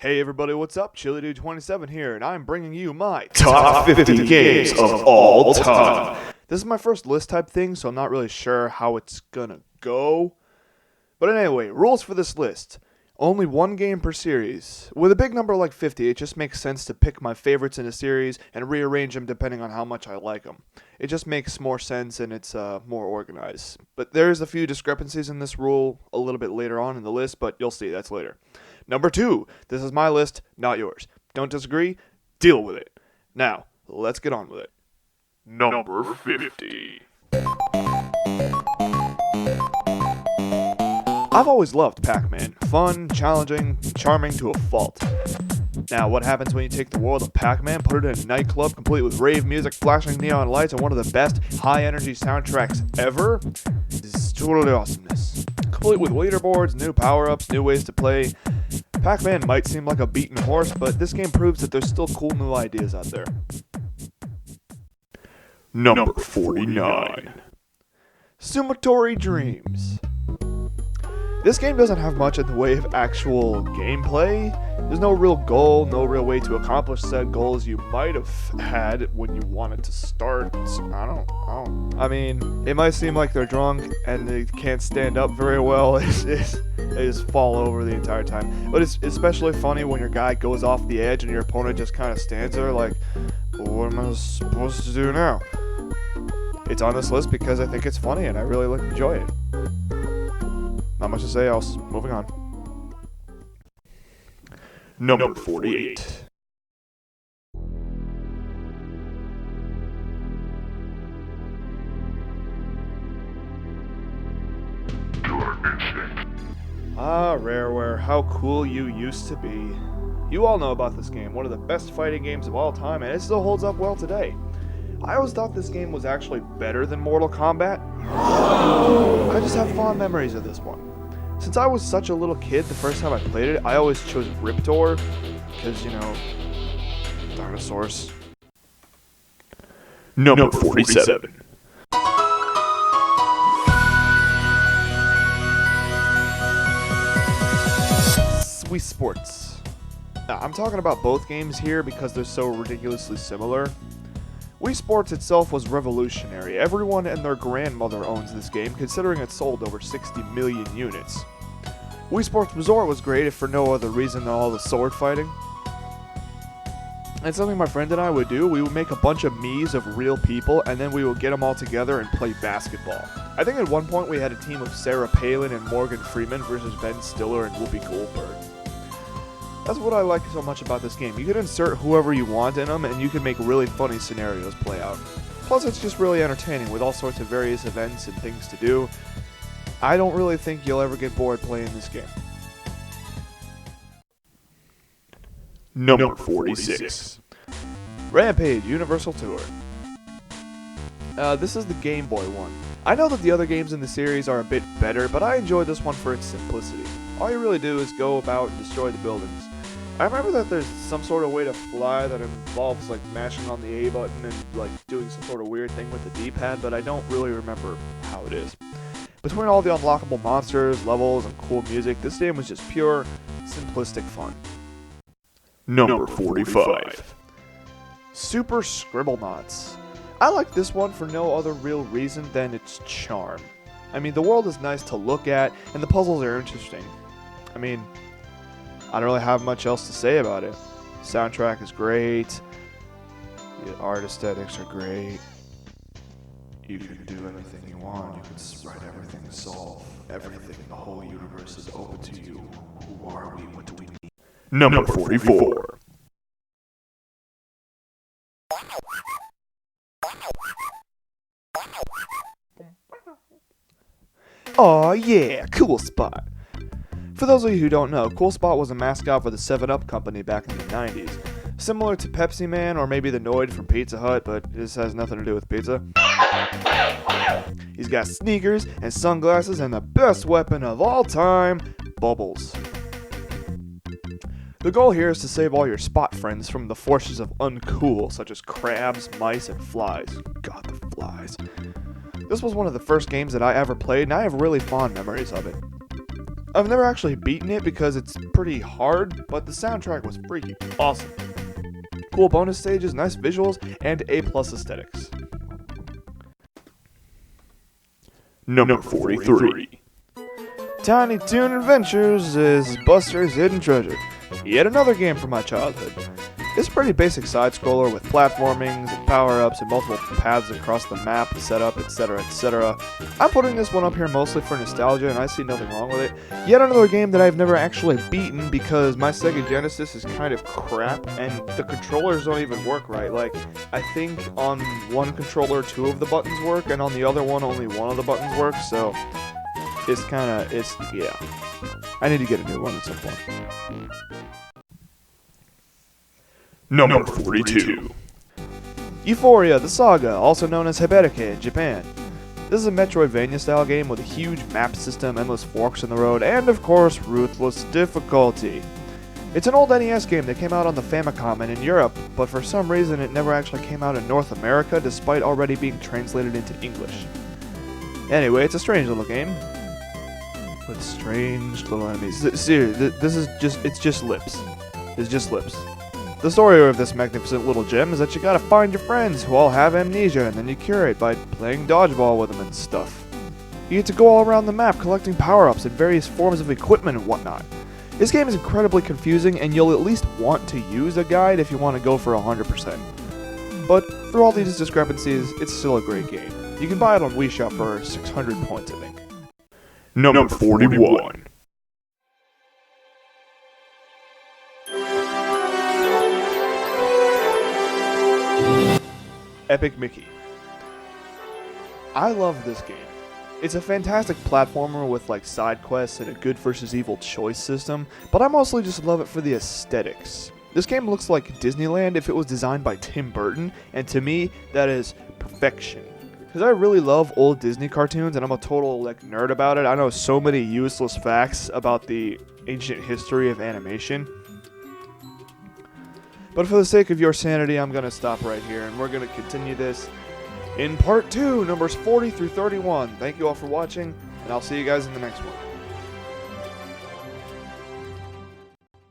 Hey everybody, what's up? ChiliDude27 here, and I'm bringing you my Top 50 games of all time. This is my first list type thing, so I'm not really sure how it's gonna go. But anyway, rules for this list. Only one game per series. With a big number like 50, it just makes sense to pick my favorites in a series and rearrange them depending on how much I like them. It just makes more sense and it's more organized. But there's a few discrepancies in this rule a little bit later on in the list, but you'll see, that's later. Number 2, this is my list, not yours. Don't disagree? Deal with it. Now, let's get on with it. Number 50. I've always loved PacMan. Fun, challenging, charming to a fault. Now, what happens when you take the world of PacMan, put it in a nightclub complete with rave music, flashing neon lights, and one of the best high-energy soundtracks ever? This is totally awesomeness. Complete with leaderboards, new power-ups, new ways to play. PacMan might seem like a beaten horse, but this game proves that there's still cool new ideas out there. Number 49. Sumotori Dreams. This game doesn't have much in the way of actual gameplay. There's no real goal, no real way to accomplish said goals you might have had when you wanted to start. I mean, it might seem like they're drunk and they can't stand up very well. They just fall over the entire time. But it's especially funny when your guy goes off the edge and your opponent just kind of stands there like, what am I supposed to do now? It's on this list because I think it's funny and I really enjoy it. Not much to say else. Moving on. Number 48. Ah, Rareware, how cool you used to be. You all know about this game, one of the best fighting games of all time, and it still holds up well today. I always thought this game was actually better than Mortal Kombat. I just have fond memories of this one. Since I was such a little kid the first time I played it, I always chose Riptor, because, you know, dinosaurs. Number 47. Wii Sports. Now, I'm talking about both games here because they're so ridiculously similar. Wii Sports itself was revolutionary. Everyone and their grandmother owns this game, considering it sold over 60 million units. Wii Sports Resort was great if for no other reason than all the sword fighting. And something my friend and I would do, we would make a bunch of Miis of real people, and then we would get them all together and play basketball. I think at one point we had a team of Sarah Palin and Morgan Freeman versus Ben Stiller and Whoopi Goldberg. That's what I like so much about this game. You can insert whoever you want in them, and you can make really funny scenarios play out. Plus, it's just really entertaining with all sorts of various events and things to do. I don't really think you'll ever get bored playing this game. Number 46. Rampage Universal Tour. This is the Game Boy one. I know that the other games in the series are a bit better, but I enjoy this one for its simplicity. All you really do is go about and destroy the buildings. I remember that there's some sort of way to fly that involves like mashing on the A button and like doing some sort of weird thing with the D-pad, but I don't really remember how it is. Between all the unlockable monsters, levels, and cool music, this game was just pure, simplistic fun. Number 45. Super Scribblenauts. I like this one for no other real reason than its charm. I mean, the world is nice to look at, and the puzzles are interesting. I mean, I don't really have much else to say about it. Soundtrack is great. The art aesthetics are great. You can do anything you want. You can write everything, solve everything. The whole universe is open to you. Who are we? What do we need? Number 44. Aw, yeah, Cool Spot. For those of you who don't know, Cool Spot was a mascot for the 7-Up company back in the 90s. Similar to Pepsi Man or maybe the Noid from Pizza Hut, but this has nothing to do with pizza. He's got sneakers and sunglasses and the best weapon of all time, bubbles. The goal here is to save all your Spot friends from the forces of uncool, such as crabs, mice, and flies. God, the flies. This was one of the first games that I ever played, and I have really fond memories of it. I've never actually beaten it because it's pretty hard, but the soundtrack was freaking awesome. Cool bonus stages, nice visuals, and A+ aesthetics. Number 43. Tiny Toon Adventures is Buster's Hidden Treasure. Yet another game from my childhood. It's a pretty basic side-scroller with platformings and power-ups and multiple paths across the map, setup, etc, etc. I'm putting this one up here mostly for nostalgia, and I see nothing wrong with it. Yet another game that I've never actually beaten because my Sega Genesis is kind of crap, and the controllers don't even work right. Like, I think on one controller 2 of the buttons work, and on the other one only 1 of the buttons work, so yeah. I need to get a new one at some point. Number 42. Euphoria, the Saga, also known as Hibetake in Japan. This is a Metroidvania-style game with a huge map system, endless forks in the road, and of course, ruthless difficulty. It's an old NES game that came out on the Famicom and in Europe, but for some reason it never actually came out in North America despite already being translated into English. Anyway, it's a strange little game with strange little enemies. Seriously, it's just lips. It's just lips. The story of this magnificent little gem is that you gotta find your friends who all have amnesia and then you cure it by playing dodgeball with them and stuff. You get to go all around the map collecting power-ups and various forms of equipment and whatnot. This game is incredibly confusing and you'll at least want to use a guide if you want to go for 100%. But through all these discrepancies, it's still a great game. You can buy it on Wii Shop for 600 points, I think. Number 41. Epic Mickey. I love this game. It's a fantastic platformer with like side quests and a good versus evil choice system, but I mostly just love it for the aesthetics. This game looks like Disneyland if it was designed by Tim Burton, and to me, that is perfection. Because I really love old Disney cartoons, and I'm a total like nerd about it. I know so many useless facts about the ancient history of animation. But for the sake of your sanity, I'm going to stop right here, and we're going to continue this in part 2, numbers 40 through 31. Thank you all for watching, and I'll see you guys in the next one.